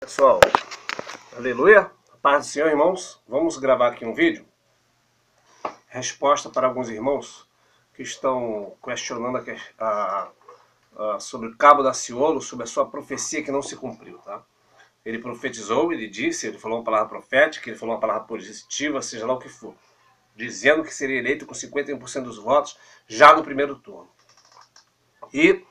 Pessoal, aleluia, paz do Senhor, irmãos. Vamos gravar aqui um vídeo, resposta para alguns irmãos que estão questionando sobre o cabo da Ciolo, sobre a sua profecia que não se cumpriu, tá? Ele profetizou, ele disse, ele falou uma palavra profética, ele falou uma palavra positiva, seja lá o que for, dizendo que seria eleito com 51% dos votos já no primeiro turno. E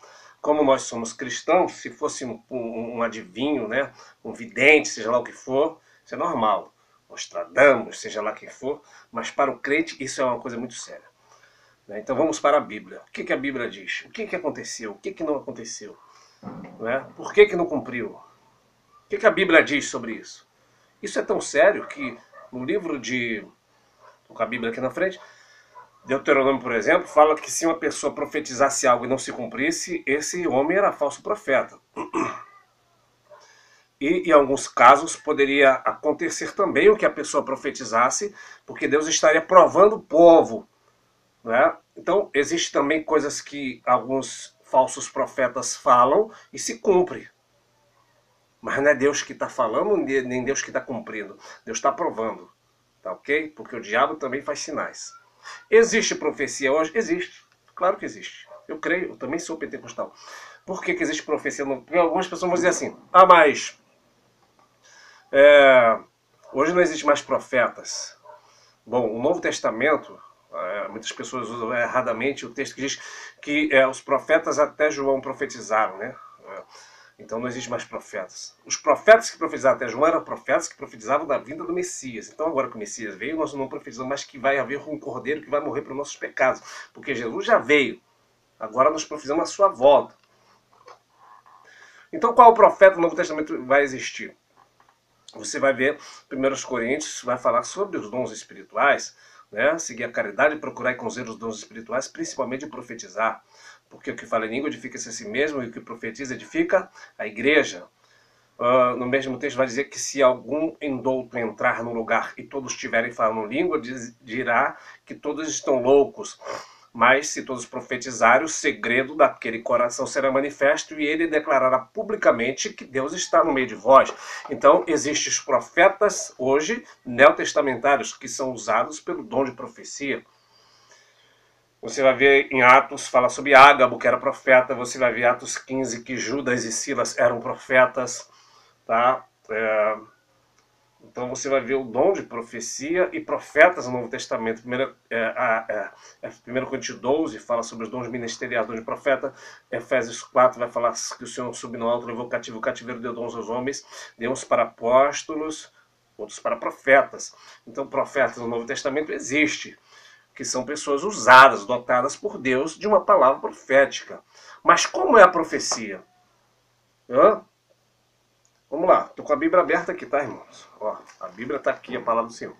como nós somos cristãos, se fosse um adivinho, né, um vidente, seja lá o que for, isso é normal. Nostradamus, seja lá quem for, mas para o crente isso é uma coisa muito séria. Então vamos para a Bíblia. O que a Bíblia diz? O que aconteceu? O que não aconteceu? Por que não cumpriu? O que a Bíblia diz sobre isso? Isso é tão sério que no livro de... Estou com a Bíblia aqui na frente. Deuteronômio, por exemplo, fala que se uma pessoa profetizasse algo e não se cumprisse, esse homem era falso profeta. E em alguns casos poderia acontecer também o que a pessoa profetizasse, porque Deus estaria provando o povo. Né? Então, existe também coisas que alguns falsos profetas falam e se cumpre. Mas não é Deus que está falando, nem Deus que está cumprindo. Deus está provando. Tá ok? Porque o diabo também faz sinais. Existe profecia hoje? Existe. Claro que existe. Eu creio, eu também sou pentecostal. Por que existe profecia? Porque algumas pessoas vão dizer assim, mas hoje não existe mais profetas. Bom, o Novo Testamento, muitas pessoas usam erradamente o texto que diz que os profetas até João profetizaram, né? Então não existe mais profetas. Os profetas que profetizaram até João eram profetas que profetizavam da vinda do Messias. Então agora que o Messias veio, nós não profetizamos mais que vai haver um cordeiro que vai morrer pelos nossos pecados. Porque Jesus já veio. Agora nós profetizamos a sua volta. Então qual profeta do Novo Testamento vai existir? Você vai ver 1 Coríntios, vai falar sobre os dons espirituais, né? Seguir a caridade e procurar com os dons espirituais, principalmente profetizar. Porque o que fala em língua edifica-se a si mesmo e o que profetiza edifica a igreja. No mesmo texto vai dizer que se algum indouto entrar no lugar e todos estiverem falando língua, dirá que todos estão loucos. Mas se todos profetizarem, o segredo daquele coração será manifesto e ele declarará publicamente que Deus está no meio de vós. Então, existem os profetas hoje, neotestamentários, que são usados pelo dom de profecia. Você vai ver em Atos, fala sobre Ágabo, que era profeta. Você vai ver Atos 15, que Judas e Silas eram profetas. Tá? Então você vai ver o dom de profecia e profetas no Novo Testamento. 1 Coríntios 12 fala sobre os dons ministeriais, dom de profeta. Efésios 4 vai falar que o Senhor subiu no alto, levou o cativeiro, deu dons aos homens, deu uns para apóstolos, outros para profetas. Então profetas no Novo Testamento existe, que são pessoas usadas, dotadas por Deus de uma palavra profética. Mas como é a profecia? Vamos lá, estou com a Bíblia aberta aqui, tá, irmãos? Ó, a Bíblia está aqui, a palavra do Senhor.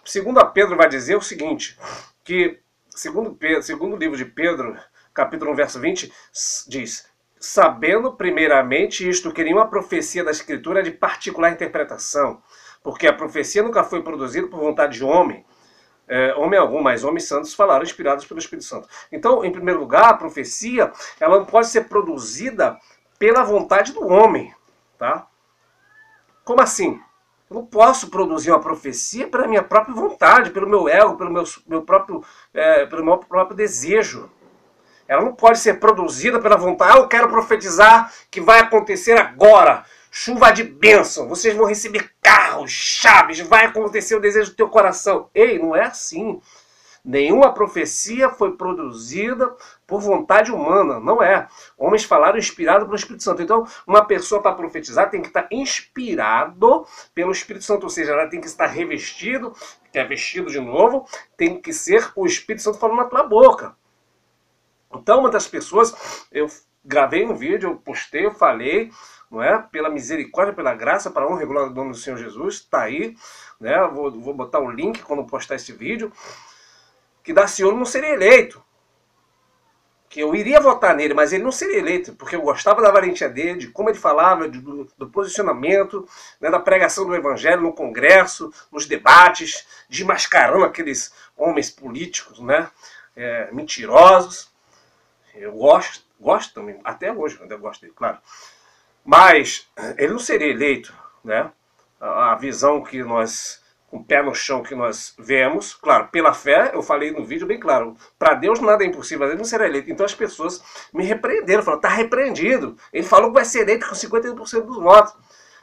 Segundo a Pedro vai dizer o seguinte, que segundo o livro de Pedro, capítulo 1, verso 20, diz: sabendo primeiramente isto, que nenhuma profecia da Escritura é de particular interpretação, porque a profecia nunca foi produzida por vontade de homem, homem algum, mas homens santos falaram, inspirados pelo Espírito Santo. Então, em primeiro lugar, a profecia, ela não pode ser produzida pela vontade do homem, tá? Como assim? Eu não posso produzir uma profecia pela minha própria vontade, pelo meu ego, pelo meu próprio desejo. Ela não pode ser produzida pela vontade. Eu quero profetizar que vai acontecer agora. Chuva de bênção. Vocês vão receber carros, chaves. Vai acontecer o desejo do teu coração. Ei, não é assim. Nenhuma profecia foi produzida por vontade humana, não é. Homens falaram inspirado pelo Espírito Santo. Então, uma pessoa para profetizar tem que estar inspirado pelo Espírito Santo, ou seja, ela tem que estar revestido, que é vestido de novo, tem que ser o Espírito Santo falando na tua boca. Então, uma das pessoas, eu gravei um vídeo, eu postei, eu falei, não é? Pela misericórdia, pela graça, para a honra e glória do nome do Senhor Jesus, está aí, né? Vou botar o link quando postar esse vídeo, que Daciolo não seria eleito. Que eu iria votar nele, mas ele não seria eleito, porque eu gostava da valentia dele, de como ele falava, do posicionamento, né, da pregação do evangelho no congresso, nos debates, desmascarando aqueles homens políticos, né, mentirosos. Eu gosto também, até hoje, eu gosto dele, claro. Mas ele não seria eleito, né? A visão que nós, com o pé no chão que nós vemos, claro, pela fé, eu falei no vídeo bem claro, para Deus nada é impossível, ele não será eleito. Então as pessoas me repreenderam, falaram, tá repreendido. Ele falou que vai ser eleito com 51% dos votos.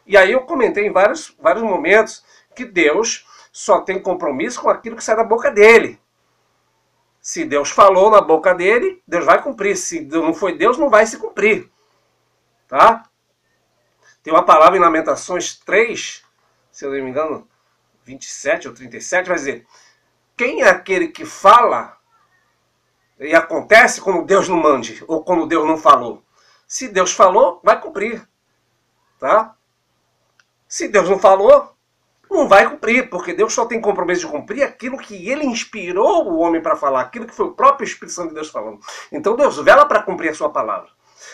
E aí eu comentei em vários momentos que Deus só tem compromisso com aquilo que sai da boca dele. Se Deus falou na boca dele, Deus vai cumprir. Se não foi Deus, não vai se cumprir. Tá? Tem uma palavra em Lamentações 3, se eu não me engano, 27 ou 37, vai dizer: quem é aquele que fala e acontece quando Deus não mande, ou quando Deus não falou? Se Deus falou, vai cumprir. Tá? Se Deus não falou, não vai cumprir, porque Deus só tem compromisso de cumprir aquilo que ele inspirou o homem para falar, aquilo que foi o próprio Espírito Santo de Deus falando. Então Deus vela para cumprir a sua palavra.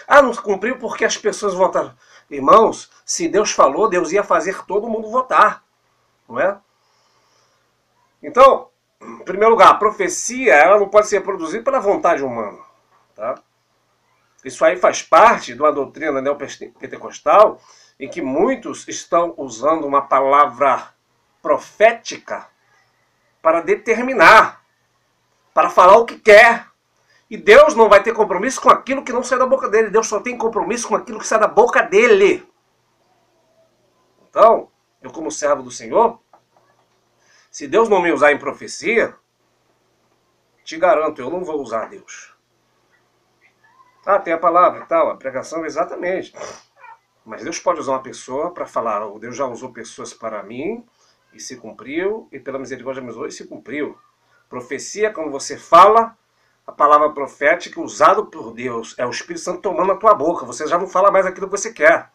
Ah, não cumpriu porque as pessoas votaram. Irmãos, se Deus falou, Deus ia fazer todo mundo votar. Não é? Então, em primeiro lugar, a profecia ela não pode ser produzida pela vontade humana. Tá? Isso aí faz parte de uma doutrina neopentecostal em que muitos estão usando uma palavra profética para determinar, para falar o que quer. E Deus não vai ter compromisso com aquilo que não sai da boca dele. Deus só tem compromisso com aquilo que sai da boca dele. Então, eu como servo do Senhor, se Deus não me usar em profecia, te garanto, eu não vou usar Deus. Ah, tem a palavra e tal, a pregação, exatamente. Mas Deus pode usar uma pessoa para falar, oh, Deus já usou pessoas para mim e se cumpriu, e pela misericórdia me usou e se cumpriu. Profecia, quando você fala, a palavra profética usada por Deus, é o Espírito Santo tomando a tua boca, você já não fala mais aquilo que você quer.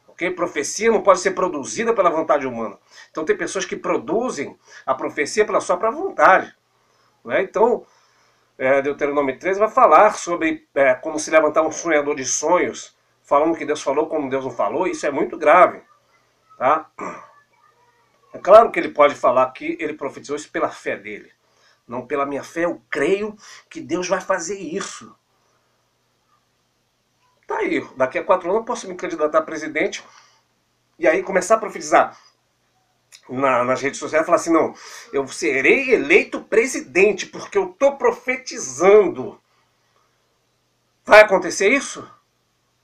Okay? Profecia não pode ser produzida pela vontade humana. Então tem pessoas que produzem a profecia pela sua própria vontade. Né? Então, Deuteronômio 13 vai falar sobre como se levantar um sonhador de sonhos, falando que Deus falou como Deus não falou. Isso é muito grave. Tá? É claro que ele pode falar que ele profetizou isso pela fé dele. Não pela minha fé, eu creio que Deus vai fazer isso. Tá aí, daqui a 4 anos eu posso me candidatar a presidente e aí começar a profetizar nas redes sociais e falar assim, não, eu serei eleito presidente porque eu estou profetizando. Vai acontecer isso?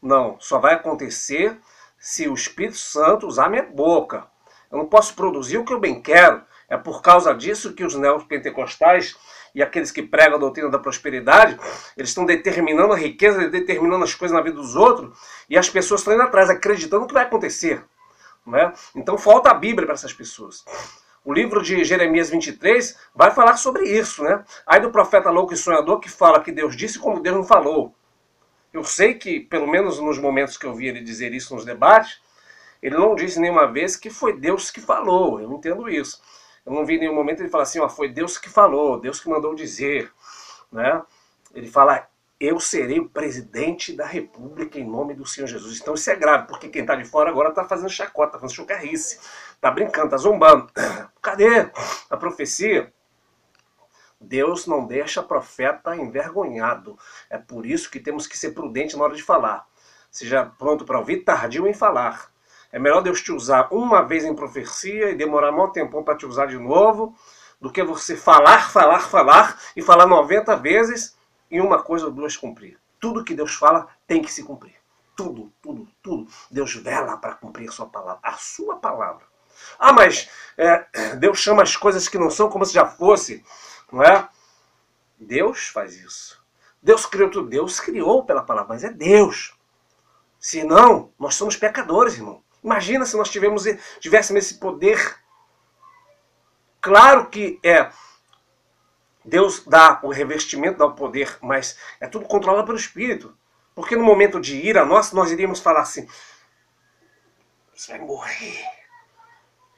Não, só vai acontecer se o Espírito Santo usar minha boca. Eu não posso produzir o que eu bem quero. É por causa disso que os neopentecostais e aqueles que pregam a doutrina da prosperidade, eles estão determinando a riqueza, determinando as coisas na vida dos outros, e as pessoas estão indo atrás, acreditando que vai acontecer. Não é? Então falta a Bíblia para essas pessoas. O livro de Jeremias 23 vai falar sobre isso. Né? Aí do profeta louco e sonhador que fala que Deus disse como Deus não falou. Eu sei que, pelo menos nos momentos que eu vi ele dizer isso nos debates, ele não disse nenhuma vez que foi Deus que falou. Eu entendo isso. Eu não vi em nenhum momento ele falar assim, ó, foi Deus que falou, Deus que mandou dizer. Né? Ele fala, eu serei o presidente da República em nome do Senhor Jesus. Então isso é grave, porque quem está de fora agora está fazendo chacota, está fazendo chocarrice, está brincando, está zombando. Cadê a profecia? Deus não deixa profeta envergonhado. É por isso que temos que ser prudentes na hora de falar. Seja pronto para ouvir, tardio em falar. É melhor Deus te usar uma vez em profecia e demorar um tempão para te usar de novo, do que você falar e falar 90 vezes e uma coisa ou duas cumprir. Tudo que Deus fala tem que se cumprir. Tudo, tudo, tudo. Deus vela para cumprir a sua palavra. A sua palavra. Ah, mas Deus chama as coisas que não são como se já fosse. Não é? Deus faz isso. Deus criou tudo. Deus criou pela palavra, mas é Deus. Senão, nós somos pecadores, irmão. Imagina se nós tivéssemos esse poder. Claro que Deus dá o revestimento, dá o poder, mas é tudo controlado pelo Espírito. Porque no momento de ira, nós iríamos falar assim, você vai morrer.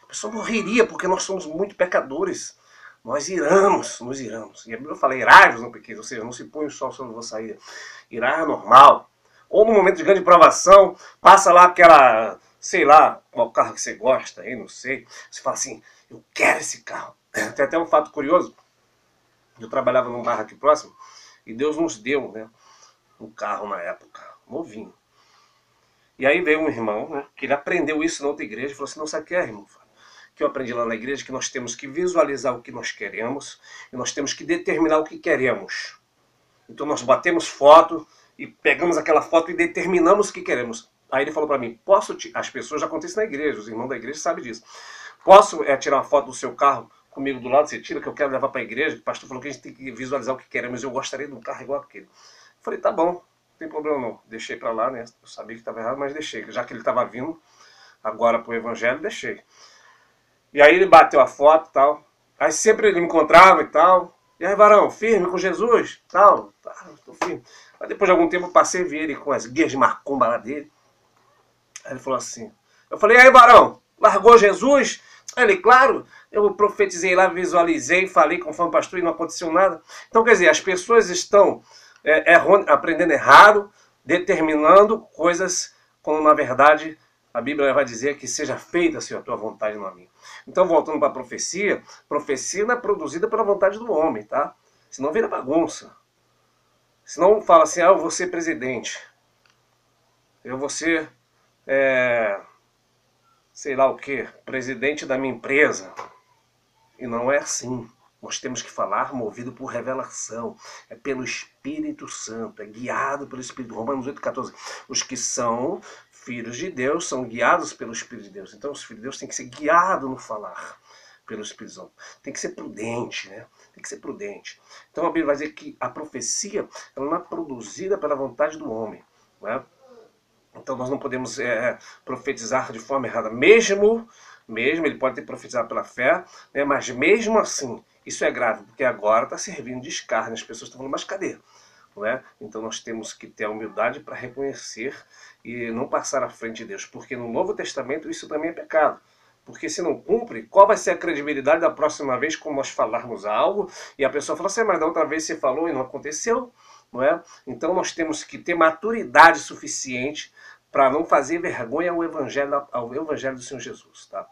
A pessoa morreria porque nós somos muito pecadores. Nós iramos, nos iramos. E a Bíblia fala, irai-vos no pequeno, ou seja, não se põe o sol sobre a vossa ira. Irar é normal. Ou no momento de grande provação, passa lá aquela, sei lá, qual carro que você gosta, aí, não sei. Você fala assim, eu quero esse carro. Tem até um fato curioso. Eu trabalhava num bar aqui próximo, e Deus nos deu, né, um carro na época, novinho. E aí veio um irmão, né, que ele aprendeu isso na outra igreja, e falou assim, não, sabe o que é, irmão? Que eu aprendi lá na igreja, que nós temos que visualizar o que nós queremos, e nós temos que determinar o que queremos. Então nós batemos foto, e pegamos aquela foto e determinamos o que queremos. Aí ele falou para mim, as pessoas já acontecem na igreja, os irmãos da igreja sabem disso. Posso tirar uma foto do seu carro comigo do lado, você tira, que eu quero levar para a igreja, que o pastor falou que a gente tem que visualizar o que queremos, eu gostaria de um carro igual aquele. Falei, tá bom, não tem problema não. Deixei para lá, né? Eu sabia que estava errado, mas deixei. Já que ele estava vindo agora para o evangelho, deixei. E aí ele bateu a foto e tal. Aí sempre ele me encontrava e tal. E aí, varão, firme com Jesus? Tal, tá, tô firme. Aí depois de algum tempo eu passei a ver ele com as guias de macumba lá dele. Aí ele falou assim. Eu falei, e aí, varão, largou Jesus? Aí ele, claro, eu profetizei lá, visualizei, falei conforme o pastor e não aconteceu nada. Então, quer dizer, as pessoas estão aprendendo errado, determinando coisas como, na verdade, a Bíblia vai dizer que seja feita, Senhor, a tua vontade, não a minha. Então, voltando para a profecia não é produzida pela vontade do homem, tá? Senão vira bagunça. Senão fala assim, eu vou ser presidente. Eu vou ser, sei lá o quê, presidente da minha empresa. E não é assim. Nós temos que falar movido por revelação. É pelo Espírito Santo, é guiado pelo Espírito. Romanos 8,14. Os que são filhos de Deus são guiados pelo Espírito de Deus. Então os filhos de Deus têm que ser guiados no falar pelo Espírito Santo. Tem que ser prudente, né? Tem que ser prudente. Então a Bíblia vai dizer que a profecia ela não é produzida pela vontade do homem, não é? Então nós não podemos profetizar de forma errada. Mesmo ele pode ter profetizado pela fé, né, mas mesmo assim, isso é grave, porque agora está servindo de escárnio. As pessoas estão falando, mas cadê? Não é? Então nós temos que ter a humildade para reconhecer e não passar à frente de Deus. Porque no Novo Testamento isso também é pecado. Porque se não cumpre, qual vai ser a credibilidade da próxima vez que nós falarmos algo e a pessoa fala assim, mas da outra vez você falou e não aconteceu? Não é? Então nós temos que ter maturidade suficiente para não fazer vergonha ao evangelho do Senhor Jesus. Tá?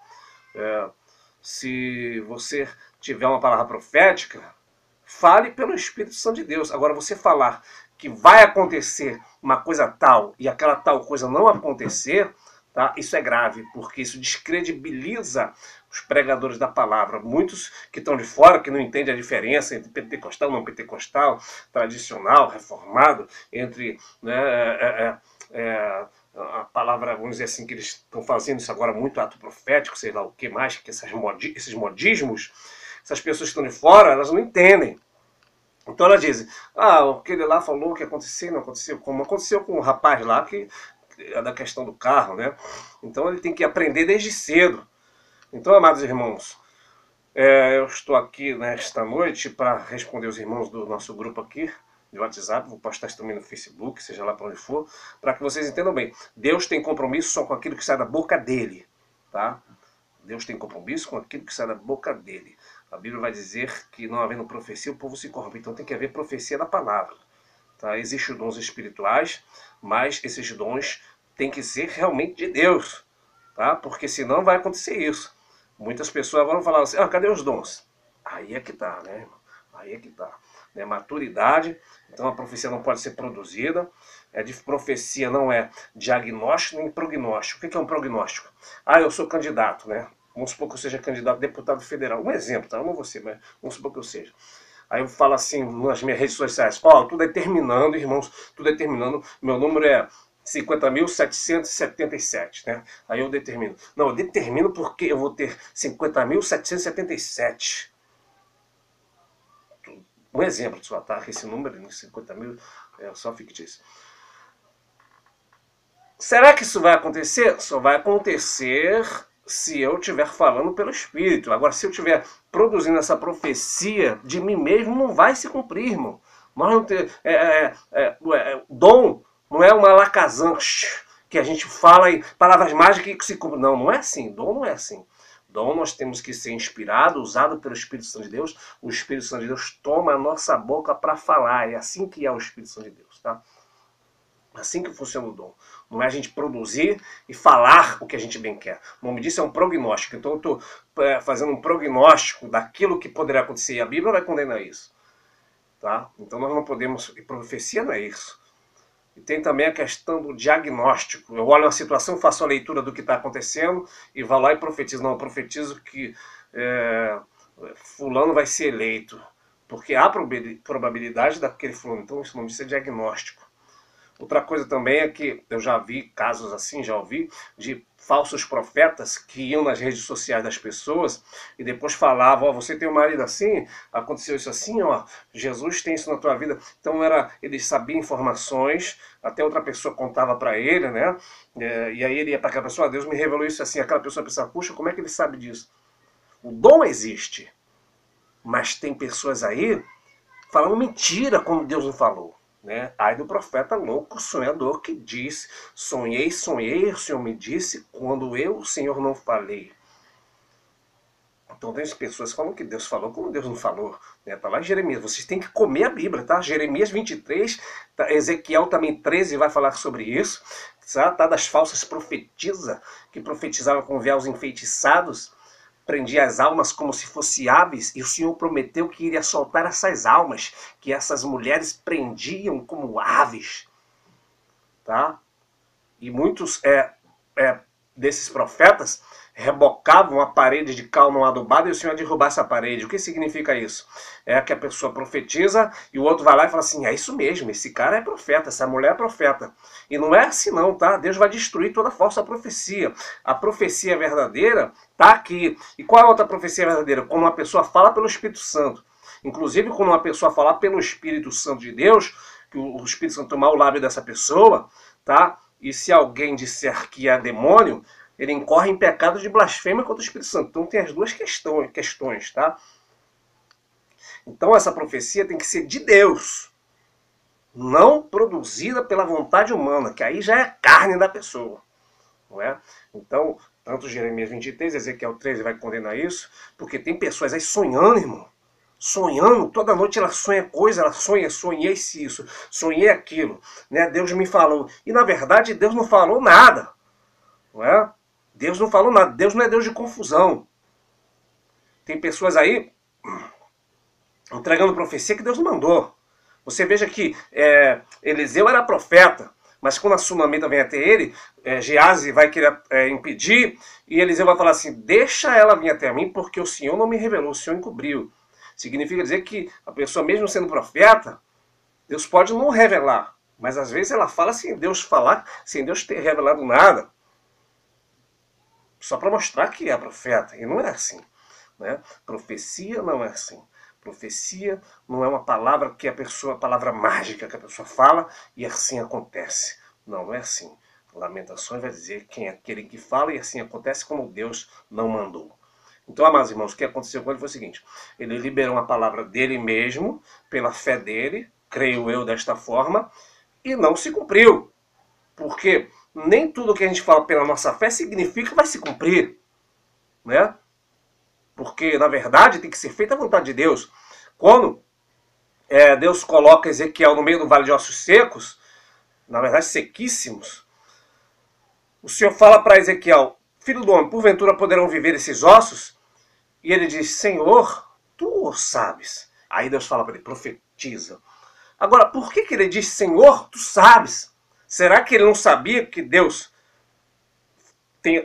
Se você tiver uma palavra profética, fale pelo Espírito Santo de Deus. Agora, você falar que vai acontecer uma coisa tal e aquela tal coisa não acontecer, tá? Isso é grave, porque isso descredibiliza os pregadores da palavra. Muitos que estão de fora, que não entendem a diferença entre pentecostal, não pentecostal, tradicional, reformado, entre a palavra, vamos dizer assim, que eles estão fazendo isso agora muito ato profético, sei lá o que mais, que esses modismos, essas pessoas que estão de fora, elas não entendem. Então elas dizem, aquele lá falou que aconteceu, não aconteceu, como aconteceu com o rapaz lá, que é da questão do carro, né? Então ele tem que aprender desde cedo. Então, amados irmãos, eu estou aqui nesta noite para responder os irmãos do nosso grupo aqui, de WhatsApp, vou postar isso também no Facebook, seja lá para onde for, para que vocês entendam bem. Deus tem compromisso só com aquilo que sai da boca dele, tá? Deus tem compromisso com aquilo que sai da boca dele. A Bíblia vai dizer que não havendo profecia, o povo se corrompe. Então tem que haver profecia da palavra. Tá? Existem dons espirituais, mas esses dons têm que ser realmente de Deus. Tá? Porque senão vai acontecer isso. Muitas pessoas vão falar assim, cadê os dons? Aí é que tá, né, irmão? Aí é que tá. Maturidade, então a profecia não pode ser produzida. De profecia não é diagnóstico nem prognóstico. O que é um prognóstico? Eu sou candidato, né? Vamos supor que eu seja candidato a deputado federal. Um exemplo, tá? Eu não vou ser, mas vamos supor que eu seja. Aí eu falo assim nas minhas redes sociais, estou determinando, irmãos, estou determinando, meu número é 50.777, né? Aí eu determino. Não, eu determino porque eu vou ter 50.777. Um exemplo só, tá? Esse número, 50 mil, é só fictício. Será que isso vai acontecer? Só vai acontecer se eu estiver falando pelo Espírito. Agora, se eu estiver produzindo essa profecia de mim mesmo, não vai se cumprir, irmão. Nós não temos, dom não é uma alakazam que a gente fala em palavras mágicas que se cumprem. Não, não é assim. Dom não é assim. Dom nós temos que ser inspirado, usado pelo Espírito Santo de Deus. O Espírito Santo de Deus toma a nossa boca para falar. É assim que é o Espírito Santo de Deus, tá? Assim que funciona o dom. Não é a gente produzir e falar o que a gente bem quer. O nome disso é um prognóstico. Então eu estou fazendo um prognóstico daquilo que poderá acontecer. E a Bíblia vai condenar isso. Tá? Então nós não podemos... E profecia não é isso. E tem também a questão do diagnóstico. Eu olho uma situação, faço a leitura do que está acontecendo e vou lá e profetizo. Não, eu profetizo que fulano vai ser eleito. Porque há probabilidade daquele fulano. Então isso não diz diagnóstico. Outra coisa também é que eu já vi casos assim, já ouvi, de falsos profetas que iam nas redes sociais das pessoas e depois falavam, ó, você tem um marido assim, aconteceu isso assim, ó, Jesus tem isso na tua vida. Então ele sabia informações, até outra pessoa contava para ele, né? E aí ele ia para aquela pessoa, Deus me revelou isso assim, aquela pessoa pensava, puxa, como é que ele sabe disso? O dom existe, mas tem pessoas aí falando mentira como Deus não falou. Né? Ai do profeta louco, sonhador, que diz, sonhei, o Senhor me disse, quando eu, o Senhor, não falei. Então tem pessoas que falam que Deus falou como Deus não falou. Né? Tá lá em Jeremias, vocês têm que comer a Bíblia, tá? Jeremias 23, tá? Ezequiel também 13 vai falar sobre isso. Tá? Das falsas profetisas, que profetizavam com véus enfeitiçados, prendia as almas como se fossem aves, e o Senhor prometeu que iria soltar essas almas, que essas mulheres prendiam como aves. Tá? E muitos desses profetas rebocavam a parede de cal não adubada e o Senhor ia derrubar essa parede. O que significa isso? É que a pessoa profetiza e o outro vai lá e fala assim, é isso mesmo, esse cara é profeta, essa mulher é profeta. E não é assim não, tá? Deus vai destruir toda falsa profecia. A profecia verdadeira tá aqui. E qual é a outra profecia verdadeira? Quando uma pessoa fala pelo Espírito Santo. Inclusive, quando uma pessoa falar pelo Espírito Santo de Deus, que o Espírito Santo tomar o lábio dessa pessoa, tá? E se alguém disser que é demônio, ele incorre em pecado de blasfêmia contra o Espírito Santo. Então tem as duas questões, tá? Então essa profecia tem que ser de Deus, não produzida pela vontade humana, que aí já é carne da pessoa. Não é? Então, tanto Jeremias 23, Ezequiel 13 vai condenar isso, porque tem pessoas aí sonhando, irmão. Sonhando, toda noite ela sonha coisa, ela sonhei isso, sonhei aquilo, né? Deus me falou. E na verdade Deus não falou nada, não é? Deus não falou nada, Deus não é Deus de confusão. Tem pessoas aí entregando profecia que Deus não mandou. Você veja que Eliseu era profeta, mas quando a sunamita vem até ele, Geazi vai querer impedir, e Eliseu vai falar assim, deixa ela vir até mim, porque o Senhor não me revelou, o Senhor encobriu. Significa dizer que a pessoa, mesmo sendo profeta, Deus pode não revelar, mas às vezes ela fala sem Deus falar, sem Deus ter revelado nada. Só para mostrar que é profeta, e não é assim. Né? Profecia não é assim. Profecia não é uma palavra que a palavra mágica que a pessoa fala e assim acontece. Não, não é assim. Lamentações vai dizer quem é aquele que fala e assim acontece como Deus não mandou. Então, amados irmãos, o que aconteceu com ele foi o seguinte, ele liberou uma palavra dele mesmo, pela fé dele, creio eu desta forma, e não se cumpriu. Porque nem tudo que a gente fala pela nossa fé significa que vai se cumprir. Né? Porque, na verdade, tem que ser feita a vontade de Deus. Quando Deus coloca Ezequiel no meio do vale de ossos secos, na verdade sequíssimos, o Senhor fala para Ezequiel, filho do homem, porventura poderão viver esses ossos? E ele diz, Senhor, tu o sabes. Aí Deus fala para ele, profetiza. Agora, por que ele diz, Senhor, tu sabes? Será que ele não sabia que Deus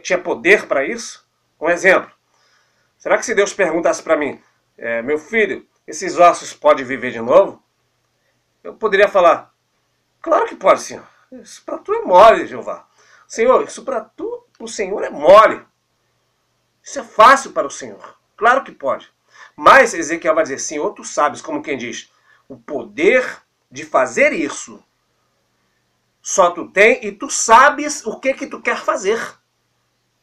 tinha poder para isso? Um exemplo. Será que se Deus perguntasse para mim, meu filho, esses ossos podem viver de novo? Eu poderia falar, claro que pode, Senhor. Isso para tu é mole, Jeová. Senhor, isso para tu, o Senhor é mole. Isso é fácil para o Senhor. Claro que pode. Mas Ezequiel vai dizer, Senhor, tu sabes, como quem diz, o poder de fazer isso. Só tu tem e tu sabes o que tu quer fazer.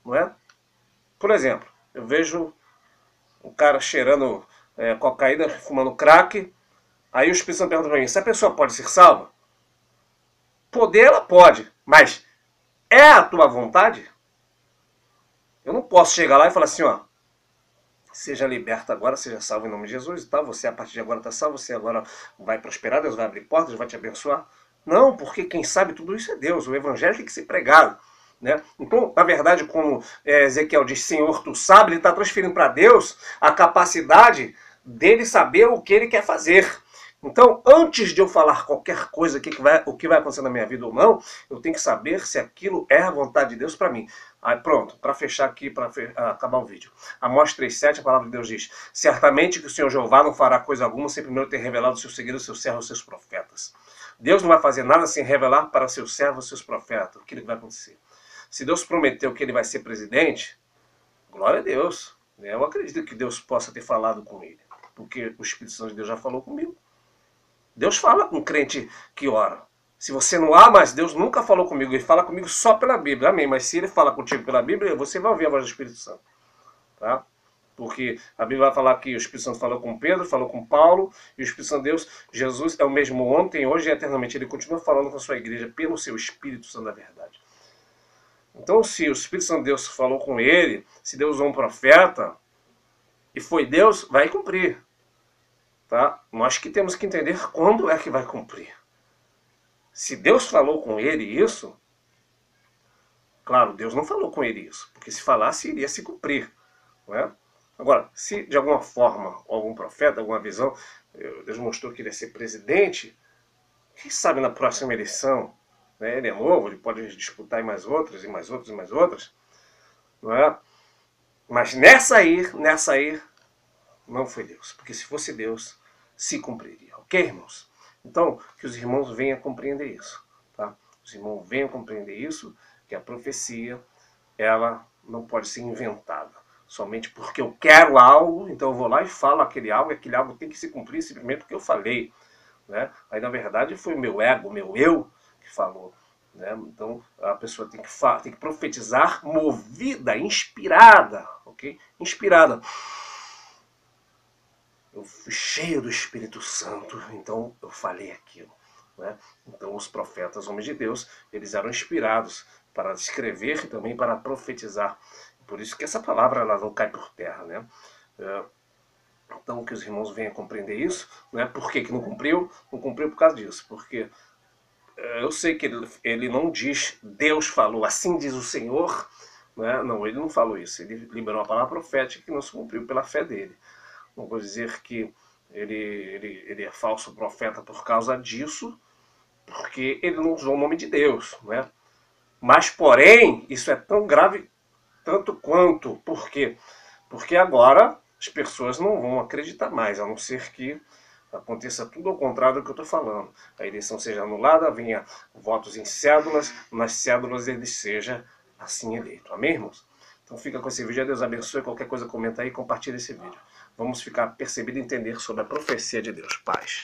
Não é? Por exemplo, eu vejo um cara cheirando cocaína, fumando crack. Aí o Espírito Santo pergunta para mim, se a pessoa pode ser salva? Poder ela pode, mas é a tua vontade? Eu não posso chegar lá e falar assim, ó, seja liberto agora, seja salvo em nome de Jesus e tal, você a partir de agora está salvo, você agora vai prosperar, Deus vai abrir portas, Deus vai te abençoar. Não, porque quem sabe tudo isso é Deus, o evangelho tem que ser pregado. Né? Então, na verdade, como Ezequiel diz, Senhor, tu sabe, ele está transferindo para Deus a capacidade dele saber o que ele quer fazer. Então, antes de eu falar qualquer coisa, o que vai acontecer na minha vida ou não, eu tenho que saber se aquilo é a vontade de Deus para mim. Aí pronto, para fechar aqui, para acabar o vídeo. Amós 3,7, a palavra de Deus diz: certamente que o Senhor Jeová não fará coisa alguma sem primeiro ter revelado o seu segredo aos seus servos, aos seus profetas. Deus não vai fazer nada sem revelar para seus servos, seus profetas, o que vai acontecer. Se Deus prometeu que ele vai ser presidente, glória a Deus. Eu acredito que Deus possa ter falado com ele, porque o Espírito Santo de Deus já falou comigo. Deus fala com o crente que ora. Se você não há, mas Deus nunca falou comigo, ele fala comigo só pela Bíblia, amém. Mas se ele fala contigo pela Bíblia, você vai ouvir a voz do Espírito Santo. Tá? Porque a Bíblia vai falar que o Espírito Santo falou com Pedro, falou com Paulo, e o Espírito Santo de Deus, Jesus é o mesmo ontem, hoje e eternamente. Ele continua falando com a sua igreja pelo seu Espírito Santo da verdade. Então, se o Espírito Santo de Deus falou com ele, se Deus usou um profeta, e foi Deus, vai cumprir. Tá? Nós que temos que entender quando é que vai cumprir. Se Deus falou com ele isso, claro, Deus não falou com ele isso, porque se falasse, iria se cumprir. Não é? Agora, se de alguma forma, algum profeta, alguma visão, Deus mostrou que ele ia ser presidente, quem sabe na próxima eleição, né, ele é novo, ele pode disputar em mais outras, e mais outras, e mais outras, não é? Mas nessa aí, não foi Deus, porque se fosse Deus, se cumpriria, ok, irmãos? Então, que os irmãos venham compreender isso, tá? Os irmãos venham compreender isso, que a profecia, ela não pode ser inventada. Somente porque eu quero algo, então eu vou lá e falo aquele algo tem que se cumprir simplesmente porque eu falei. Né? Aí, na verdade, foi o meu ego, o meu eu que falou. Né? Então, a pessoa tem que profetizar movida, inspirada, ok? Inspirada. Eu fui cheio do Espírito Santo, então eu falei aquilo. Né? Então os profetas, homens de Deus, eles eram inspirados para escrever e também para profetizar. Por isso que essa palavra ela não cai por terra. Né? Então que os irmãos venham compreender isso. Né? Por que não cumpriu? Não cumpriu por causa disso. Porque eu sei que ele não diz Deus falou, assim diz o Senhor. Né? Não, ele não falou isso. Ele liberou a palavra profética que não se cumpriu pela fé dele. Não vou dizer que ele é falso profeta por causa disso, porque ele não usou o nome de Deus. Né? Mas, porém, isso é tão grave tanto quanto. Por quê? Porque agora as pessoas não vão acreditar mais, a não ser que aconteça tudo ao contrário do que eu estou falando. A eleição seja anulada, venha votos em cédulas, nas cédulas ele seja assim eleito. Amém, irmãos? Então fica com esse vídeo, Deus abençoe. Qualquer coisa comenta aí e compartilha esse vídeo. Vamos ficar percebido e entender sobre a profecia de Deus. Paz.